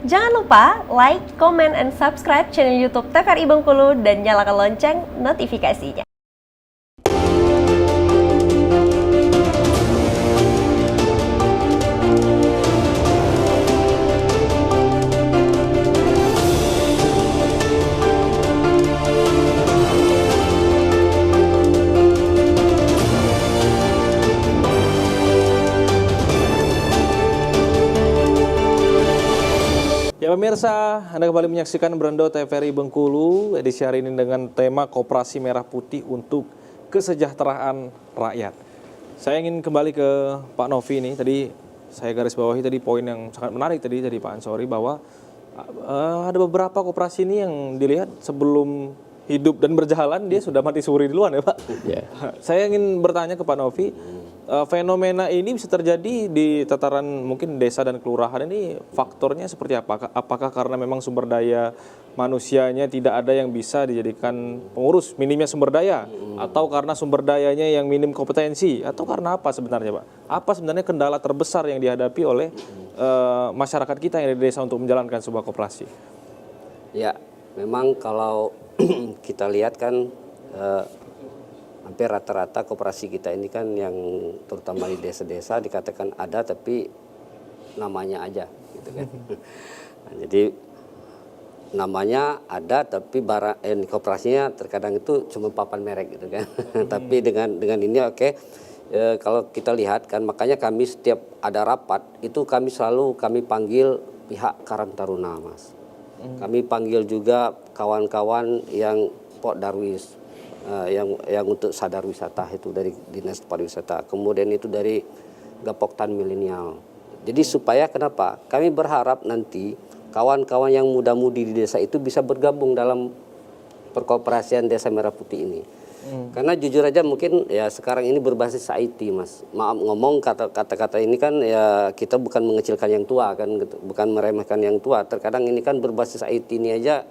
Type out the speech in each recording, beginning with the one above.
Jangan lupa like, comment, and subscribe channel YouTube TVRI Bengkulu dan nyalakan lonceng notifikasinya. Ya pemirsa, Anda kembali menyaksikan Berendo TVRI Bengkulu edisi hari ini dengan tema Koperasi Merah Putih untuk Kesejahteraan Rakyat. Saya ingin kembali ke Pak Novi ini. Tadi saya garis bawahi tadi poin yang sangat menarik tadi dari Pak Ansori bahwa ada beberapa koperasi ini yang dilihat sebelum hidup dan berjalan dia sudah mati suri duluan ya Pak. Yeah. Saya ingin bertanya ke Pak Novi, fenomena ini bisa terjadi di tataran mungkin desa dan kelurahan ini faktornya seperti apa? Apakah karena memang sumber daya manusianya tidak ada yang bisa dijadikan pengurus, minimnya sumber daya, atau karena sumber dayanya yang minim kompetensi, atau karena apa sebenarnya Pak? Apa sebenarnya kendala terbesar yang dihadapi oleh masyarakat kita yang ada di desa untuk menjalankan sebuah koperasi? Ya, memang kalau kita lihat kan hampir rata-rata koperasi kita ini kan yang terutama di desa-desa dikatakan ada tapi namanya aja gitu kan. Nah, jadi namanya ada tapi koperasinya terkadang itu cuma papan merek gitu kan. Tapi dengan ini kalau kita lihat kan makanya kami setiap ada rapat itu kami panggil pihak Karang Taruna Mas. Kami panggil juga kawan-kawan yang Pok Darwis, yang untuk sadar wisata itu dari Dinas Pariwisata. Kemudian itu dari Gapoktan Milenial. Jadi supaya kenapa? Kami berharap nanti kawan-kawan yang muda-mudi di desa itu bisa bergabung dalam perkoperasian Desa Merah Putih ini. Karena jujur aja mungkin ya sekarang ini berbasis IT Mas. Maaf ngomong kata-kata ini kan ya kita bukan mengecilkan yang tua kan gitu. Bukan meremehkan yang tua. Terkadang ini kan berbasis IT ini aja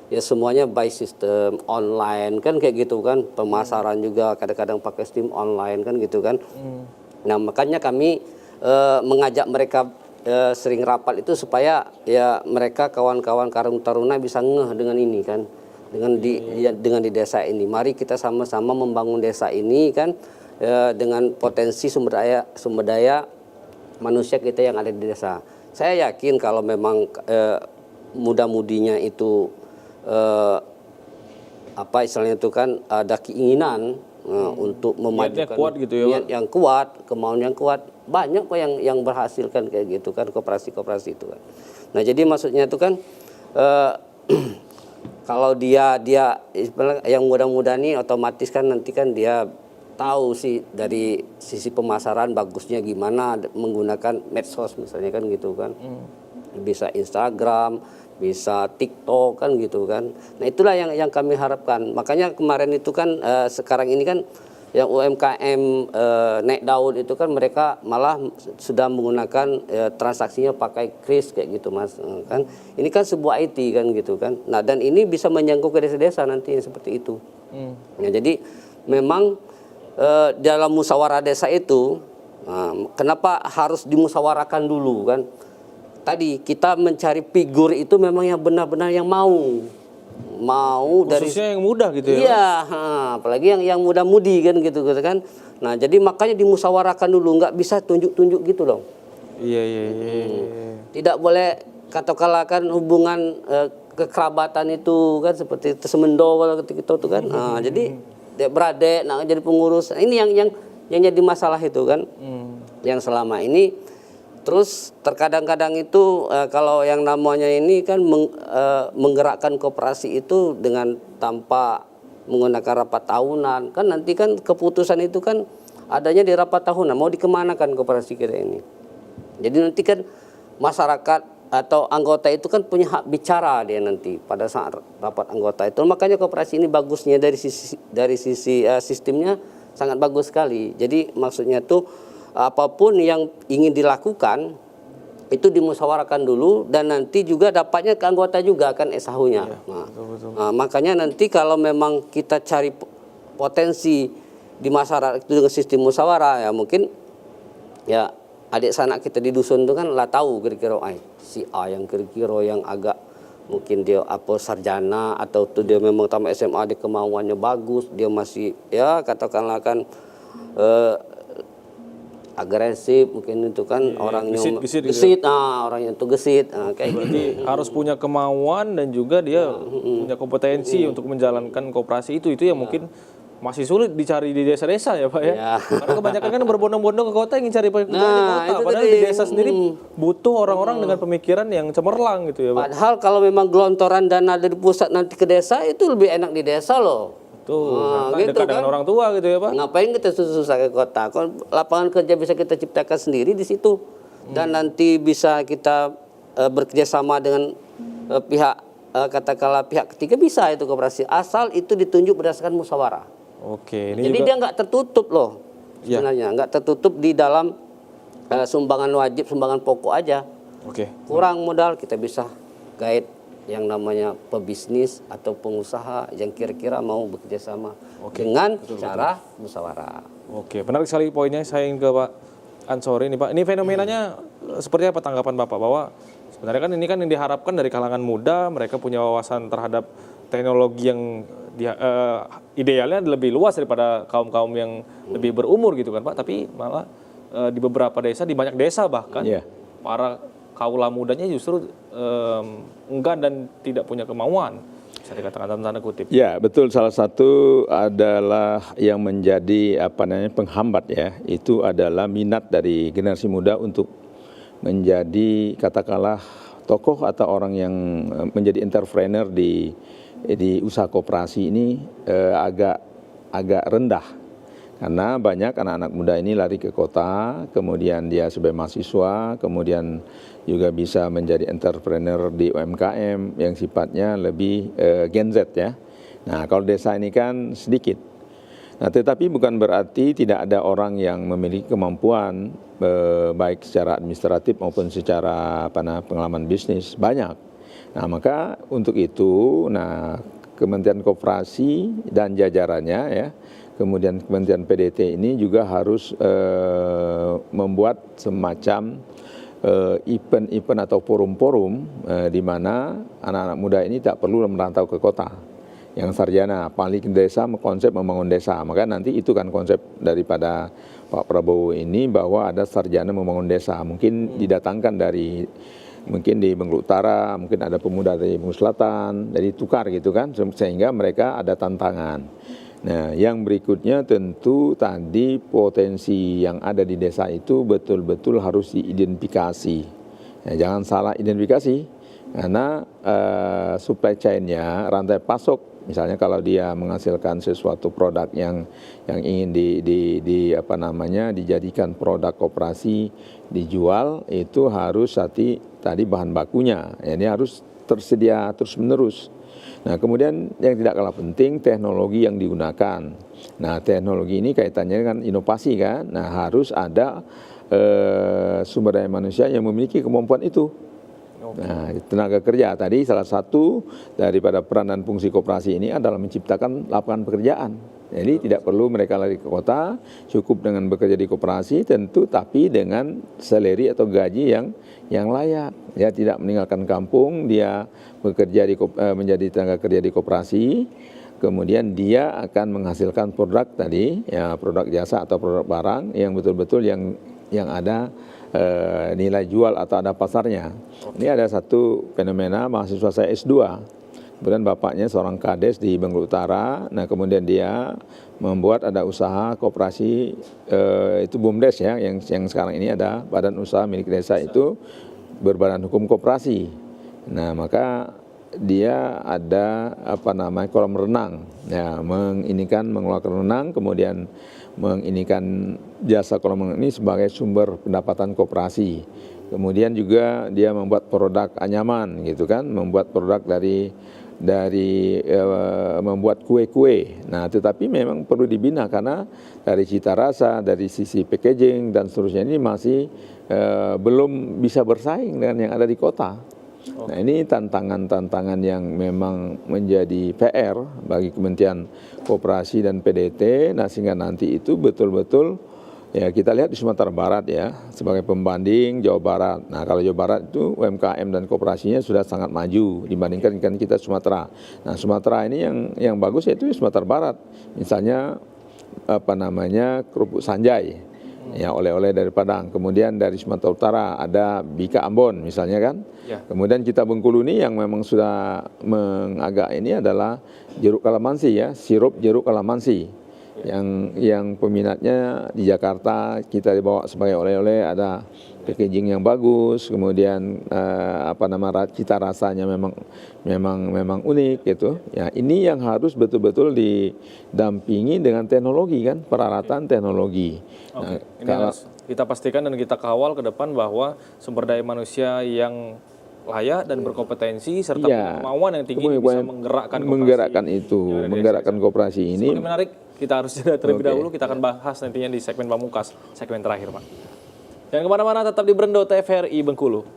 ya semuanya by sistem online kan kayak gitu kan. Pemasaran juga kadang-kadang pakai sistem online kan gitu kan. Nah makanya kami mengajak mereka sering rapat itu supaya ya mereka kawan-kawan Karang Taruna bisa ngeh dengan ini kan. Dengan di desa ini, mari kita sama-sama membangun desa ini kan dengan potensi sumber daya manusia kita yang ada di desa. Saya yakin kalau memang muda-mudinya itu apa istilahnya itu kan ada keinginan untuk memajukan kuat gitu ya, niat yang kuat, kemauan yang kuat, banyak kok yang berhasil kan kayak gitu kan koperasi-koperasi itu kan. Nah jadi maksudnya itu kan kalau dia yang muda-muda nih otomatis kan nanti kan dia tahu sih dari sisi pemasaran bagusnya gimana menggunakan medsos misalnya kan gitu kan. Bisa Instagram, bisa TikTok kan gitu kan. Nah itulah yang kami harapkan. Makanya kemarin itu kan sekarang ini kan yang UMKM naik daun itu kan mereka malah sudah menggunakan transaksinya pakai kris kayak gitu Mas kan. Ini kan sebuah IT kan gitu kan. Nah dan ini bisa menyangkut ke desa-desa nanti seperti itu. Nah, jadi memang dalam musyawarah desa itu kenapa harus dimusyawarahkan dulu kan. Tadi kita mencari figur itu memang yang benar-benar yang mau Khususnya yang muda gitu ya. Iya, apalagi yang muda-mudi kan gitu kan. Nah, jadi makanya dimusyawarahkan dulu, nggak bisa tunjuk-tunjuk gitu dong. Iya. Tidak boleh katakanlah kan hubungan kekerabatan itu kan seperti semendo ketika itu kan. Nah, jadi beradik nah jadi pengurus. Nah, ini yang jadi masalah itu kan. Yang selama ini terus terkadang-kadang itu kalau yang namanya ini kan menggerakkan koperasi itu dengan tanpa menggunakan rapat tahunan kan nanti kan keputusan itu kan adanya di rapat tahunan mau dikemanakan koperasi kita ini. Jadi nanti kan masyarakat atau anggota itu kan punya hak bicara dia nanti pada saat rapat anggota itu. Makanya koperasi ini bagusnya dari sisi sistemnya sangat bagus sekali. Jadi maksudnya tuh apapun yang ingin dilakukan itu dimusyawarahkan dulu dan nanti juga dapatnya ke anggota juga kan SHU-nya. Nah, makanya nanti kalau memang kita cari potensi di masyarakat itu dengan sistem musyawarah ya mungkin ya adik sanak kita di dusun itu kan lah tahu kira-kira si A yang kira-kira yang agak mungkin dia apa sarjana atau tuh dia memang tamat SMA, dia kemauannya bagus, dia masih ya katakanlah kan agresif mungkin itu kan orangnya gesit, orangnya itu gesit, kayak berarti harus punya kemauan dan juga dia punya kompetensi untuk menjalankan koperasi itu yang mungkin masih sulit dicari di desa-desa ya Pak ya. Karena kebanyakan kan berbondong-bondong ke kota ingin cari pekerjaan di kota, padahal di desa sendiri butuh orang-orang dengan pemikiran yang cemerlang gitu ya Pak. Padahal kalau memang gelontoran dana dari pusat nanti ke desa itu lebih enak di desa loh. Tuh, gitu dekat dengan orang tua gitu ya Pak. Ngapain kita susah-susah ke kota? Kalau lapangan kerja bisa kita ciptakan sendiri di situ, dan nanti bisa kita bekerja sama dengan pihak katakanlah pihak ketiga bisa itu koperasi, asal itu ditunjuk berdasarkan musyawarah. Oke, ini Jadi juga dia nggak tertutup loh sebenarnya, nggak tertutup di dalam sumbangan wajib, sumbangan pokok aja. Oke. Kurang modal kita bisa guide yang namanya pebisnis atau pengusaha yang kira-kira mau bekerja sama dengan cara musyawarah. Oke, menarik sekali poinnya. Saya ingin ke Pak Ansori nih Pak. Ini fenomenanya seperti apa tanggapan Bapak bahwa sebenarnya kan ini kan yang diharapkan dari kalangan muda, mereka punya wawasan terhadap teknologi yang idealnya lebih luas daripada kaum-kaum yang lebih berumur gitu kan Pak. Tapi malah di beberapa desa, di banyak desa bahkan para kaula mudanya justru enggan dan tidak punya kemauan, bisa dikatakan dalam tanda kutip. Ya betul, salah satu adalah yang menjadi penghambat ya, itu adalah minat dari generasi muda untuk menjadi katakanlah tokoh atau orang yang menjadi entrepreneur di usaha koperasi ini agak rendah. Karena banyak anak-anak muda ini lari ke kota, kemudian dia sebagai mahasiswa, kemudian juga bisa menjadi entrepreneur di UMKM yang sifatnya lebih Gen Z ya. Nah kalau desa ini kan sedikit. Nah tetapi bukan berarti tidak ada orang yang memiliki kemampuan baik secara administratif maupun secara pengalaman bisnis, banyak. Nah maka untuk itu, Kementerian Koperasi dan jajarannya ya, kemudian Kementerian PDT ini juga harus membuat semacam event-event atau forum-forum di mana anak-anak muda ini tak perlu merantau ke kota. Yang sarjana paling desa konsep membangun desa, maka nanti itu kan konsep daripada Pak Prabowo ini bahwa ada sarjana membangun desa, mungkin didatangkan dari mungkin di Bengkulu Utara, mungkin ada pemuda dari Bengkulu Selatan, dari tukar gitu kan, sehingga mereka ada tantangan. Nah, yang berikutnya tentu tadi potensi yang ada di desa itu betul-betul harus diidentifikasi. Nah, jangan salah identifikasi, karena supply chain-nya, rantai pasok, misalnya kalau dia menghasilkan sesuatu produk yang ingin dijadikan produk koperasi, dijual, itu harus tadi bahan bakunya, ini harus tersedia terus-menerus. Nah kemudian yang tidak kalah penting teknologi yang digunakan. Nah teknologi ini kaitannya dengan inovasi kan. Nah harus ada sumber daya manusia yang memiliki kemampuan itu. Nah tenaga kerja tadi salah satu daripada peran dan fungsi koperasi ini adalah menciptakan lapangan pekerjaan. Jadi tidak perlu mereka lari ke kota, cukup dengan bekerja di koperasi tentu, tapi dengan salary atau gaji yang layak. Ya tidak meninggalkan kampung, dia bekerja menjadi tenaga kerja di koperasi, kemudian dia akan menghasilkan produk tadi, ya produk jasa atau produk barang yang betul-betul yang ada nilai jual atau ada pasarnya. Ini ada satu fenomena mahasiswa saya S2. Kemudian bapaknya seorang kades di Bengkulu Utara. Nah kemudian dia membuat ada usaha koperasi itu BUMDes ya, yang sekarang ini ada badan usaha milik desa itu berbadan hukum koperasi. Nah maka dia ada kolam renang, ya mengeluarkan renang, kemudian menginikan jasa kolam renang ini sebagai sumber pendapatan koperasi. Kemudian juga dia membuat produk anyaman gitu kan, membuat produk dari membuat kue-kue. Nah, tetapi memang perlu dibina karena dari cita rasa, dari sisi packaging dan seterusnya ini masih belum bisa bersaing dengan yang ada di kota. Nah, ini tantangan-tantangan yang memang menjadi PR bagi Kementerian Koperasi dan PDT. Nah, sehingga nanti itu betul-betul Ya, kita lihat di Sumatera Barat ya, sebagai pembanding Jawa Barat. Nah, kalau Jawa Barat itu UMKM dan koperasinya sudah sangat maju dibandingkan kan kita Sumatera. Nah, Sumatera ini yang bagus yaitu Sumatera Barat. Misalnya apa namanya kerupuk Sanjay, ya oleh-oleh dari Padang. Kemudian dari Sumatera Utara ada Bika Ambon misalnya kan. Ya. Kemudian kita Bengkulu ini yang memang sudah mengagak ini adalah jeruk kalamansi ya, sirup jeruk kalamansi. Yang peminatnya di Jakarta kita dibawa sebagai oleh-oleh, ada packaging yang bagus, kemudian cita rasanya memang unik gitu. Ya, ini yang harus betul-betul didampingi dengan teknologi kan, peralatan teknologi. Nah, Ini harus kita pastikan dan kita kawal ke depan bahwa sumber daya manusia yang layak dan berkompetensi serta kemauan yang tinggi bisa menggerakkan menggerakkan koperasi ini. Semakin menarik, kita harus jeda terlebih dahulu. Kita akan bahas nantinya di segmen pamungkas, segmen terakhir, Pak. Jangan kemana-mana, tetap di Brendo TVRI Bengkulu.